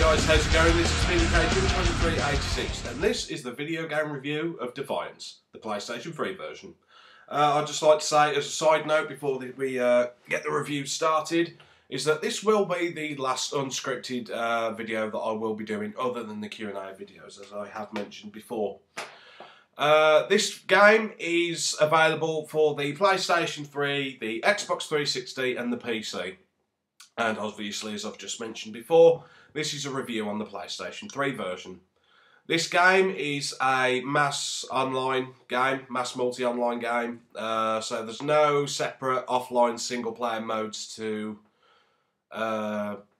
guys, how's it going? This is PDKJim2386 and this is the video game review of Defiance, the PlayStation 3 version. I'd just like to say as a side note before we get the review started, is that this will be the last unscripted video that I will be doing other than the Q&A videos, as I have mentioned before. This game is available for the PlayStation 3, the Xbox 360 and the PC. And obviously, as I've just mentioned before, this is a review on the PlayStation 3 version. This game is a mass online game, mass multi-online game, so there's no separate offline single-player modes to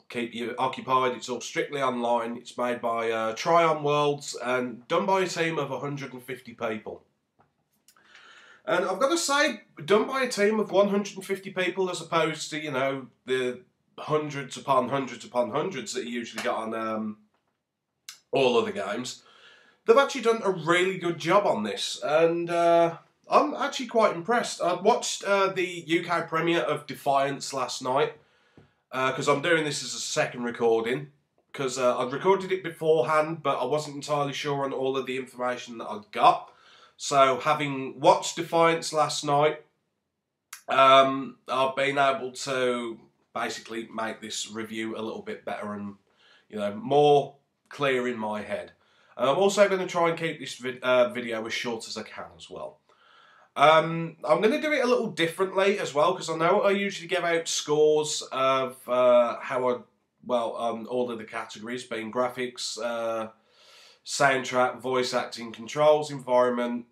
keep you occupied. It's all strictly online. It's made by Tryon Worlds and done by a team of 150 people. And I've got to say, done by a team of 150 people as opposed to, you know, the hundreds upon hundreds upon hundreds that you usually get on all other games. They've actually done a really good job on this, and I'm actually quite impressed. I watched the UK premiere of Defiance last night, because I'm doing this as a second recording, because I'd recorded it beforehand, but I wasn't entirely sure on all of the information that I'd got. So having watched Defiance last night, I've been able to basically make this review a little bit better and, you know, more clear in my head. And I'm also going to try and keep this video as short as I can as well. I'm going to do it a little differently as well, because I know I usually give out scores of how all of the categories, being graphics, soundtrack, voice acting, controls, environment,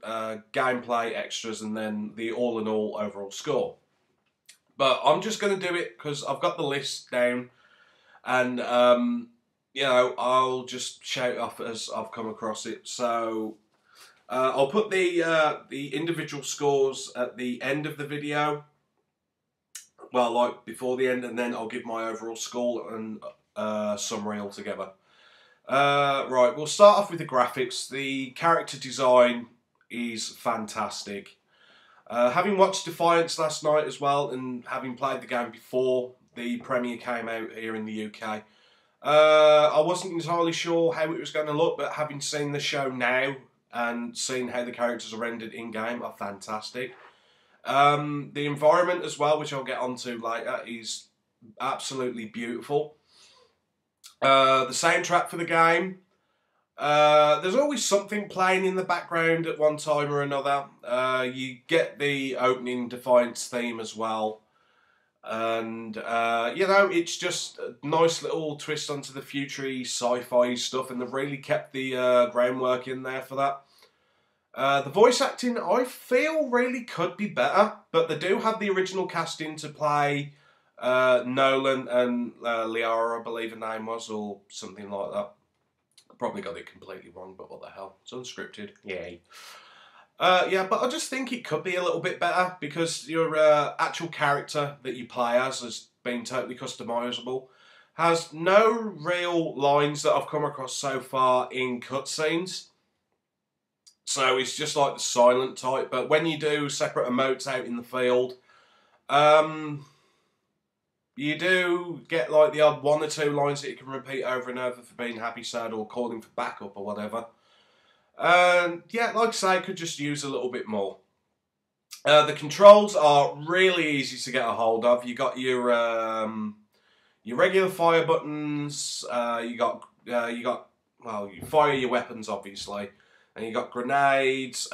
gameplay, extras, and then the all-in-all overall score. But I'm just going to do it because I've got the list down, and you know, I'll just shout off as I've come across it. So I'll put the individual scores at the end of the video, well, like before the end, and then I'll give my overall score and summary altogether. Right, we'll start off with the graphics. The character design is fantastic. Having watched Defiance last night as well, and having played the game before the premiere came out here in the UK, I wasn't entirely sure how it was going to look, but having seen the show now and seeing how the characters are rendered in-game are fantastic. The environment as well, which I'll get onto later, is absolutely beautiful. The soundtrack for the game, there's always something playing in the background at one time or another. You get the opening Defiance theme as well. And, you know, it's just a nice little twist onto the future-y, sci-fi stuff, and they've really kept the groundwork in there for that. The voice acting, I feel, really could be better, but they do have the original casting to play Nolan and Liara, I believe her name was, or something like that. I probably got it completely wrong, but what the hell. It's unscripted. Yay. Yeah, but I just think it could be a little bit better, because your actual character that you play as has been totally customisable. Has no real lines that I've come across so far in cutscenes. So it's just like the silent type, but when you do separate emotes out in the field, you do get like the odd one or two lines that you can repeat over and over for being happy, sad, or calling for backup or whatever. Yeah, like I say, I could just use a little bit more. The controls are really easy to get a hold of. You got your regular fire buttons. You fire your weapons, obviously, and you got grenades,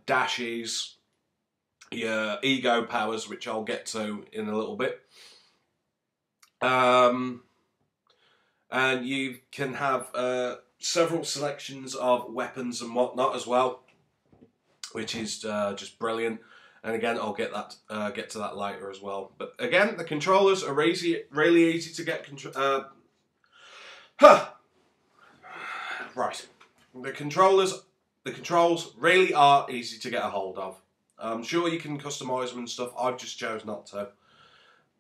dashes, your ego powers, which I'll get to in a little bit. And you can have several selections of weapons and whatnot as well, which is just brilliant. And again, I'll get to that later as well. But again, the controllers are really easy to get. Right, the controls really are easy to get a hold of. I'm sure you can customise them and stuff. I've just chose not to.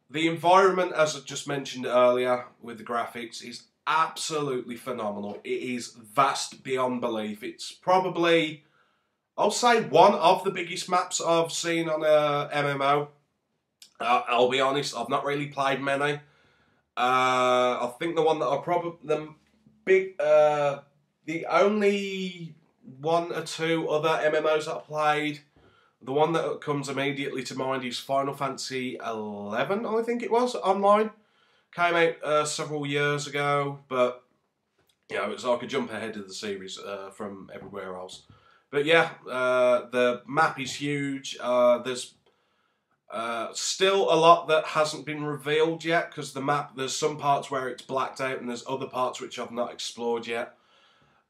The environment, as I just mentioned earlier, with the graphics, is absolutely phenomenal. It is vast beyond belief. It's probably, I'll say, one of the biggest maps I've seen on a MMO. I'll be honest, I've not really played many. I think the one that I the only one or two other MMOs that I played, the one that comes immediately to mind is Final Fantasy 11, I think it was, online. Came out several years ago, but you know, it's like a jump ahead of the series from everywhere else. But yeah, the map is huge. There's still a lot that hasn't been revealed yet, because the map, there's some parts where it's blacked out and there's other parts which I've not explored yet.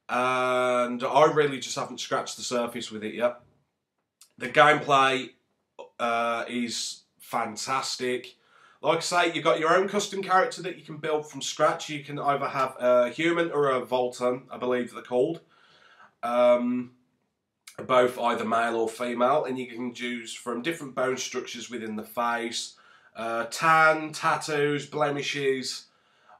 And I really just haven't scratched the surface with it yet. The gameplay is fantastic. Like I say, you've got your own custom character that you can build from scratch. You can either have a human or a Voltan, I believe they're called. Both either male or female, and you can choose from different bone structures within the face, tan, tattoos, blemishes,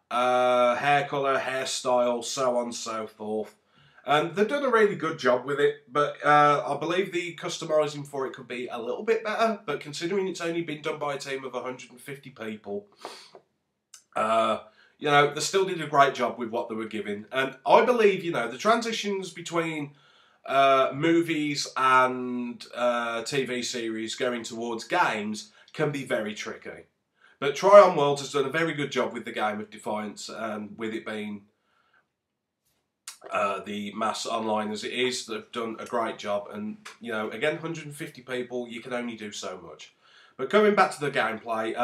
hair colour, hairstyle, so on and so forth. And they've done a really good job with it, but I believe the customising for it could be a little bit better, but considering it's only been done by a team of 150 people, you know, they still did a great job with what they were given. And I believe, you know, the transitions between movies and TV series going towards games can be very tricky. But Trion Worlds has done a very good job with the game of Defiance, and with it being the mass online as it is, they've done a great job. And you know, again, 150 people, you can only do so much. But going back to the gameplay,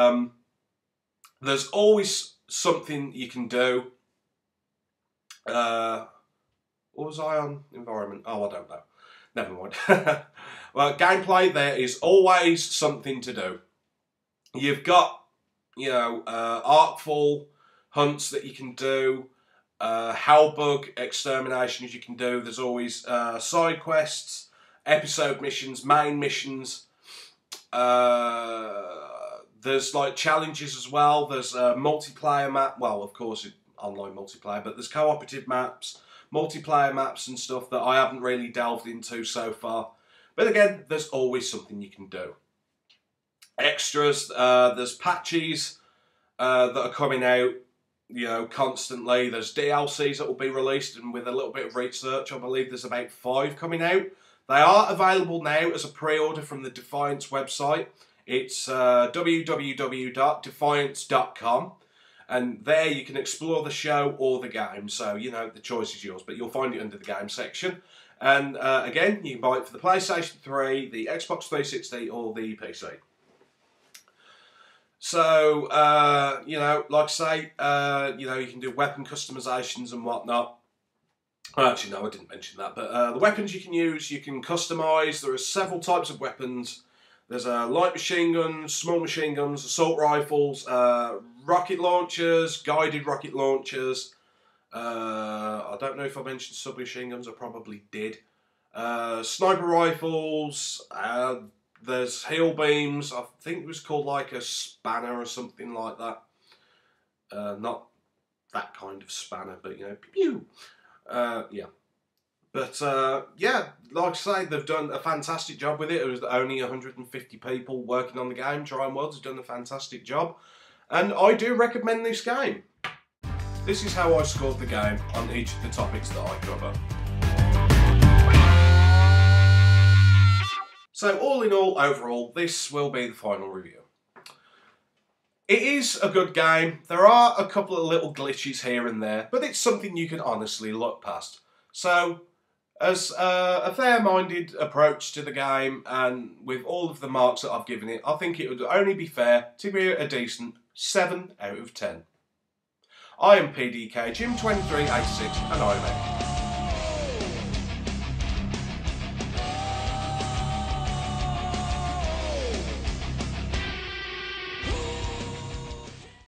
there's always something you can do. What was I on? Environment. Oh, I don't know. Never mind. Well, gameplay, there is always something to do. You've got, you know, artful hunts that you can do, hellbug exterminations you can do. There's always side quests, episode missions, main missions. There's like challenges as well. There's a multiplayer map. Well, of course, online multiplayer, but there's cooperative maps, multiplayer maps and stuff that I haven't really delved into so far. But again, there's always something you can do. Extras, there's patches that are coming out, you know, constantly. There's DLCs that will be released, and with a little bit of research, I believe there's about 5 coming out. They are available now as a pre-order from the Defiance website. It's www.defiance.com. And there you can explore the show or the game. So, you know, the choice is yours, but you'll find it under the game section. And again, you can buy it for the PlayStation 3, the Xbox 360 or the PC. So, you know, like I say, you know, you can do weapon customizations and whatnot. Well, actually, no, I didn't mention that. But the weapons you can use, you can customize. There are several types of weapons. There's light machine guns, small machine guns, assault rifles, rocket launchers, guided rocket launchers. I don't know if I mentioned submachine guns, I probably did. Sniper rifles, there's heel beams, I think it was called like a spanner or something like that. Not that kind of spanner, but you know, pew! Yeah. But yeah, like I say, they've done a fantastic job with it. It was only 150 people working on the game. Trion Worlds have done a fantastic job. And I do recommend this game. This is how I scored the game on each of the topics that I cover. So all in all, overall, this will be the final review. It is a good game. There are a couple of little glitches here and there, but it's something you can honestly look past. So, as a fair-minded approach to the game, and with all of the marks that I've given it, I think it would only be fair to be a decent 7 out of 10. I am PDKJim2386, and I'm out.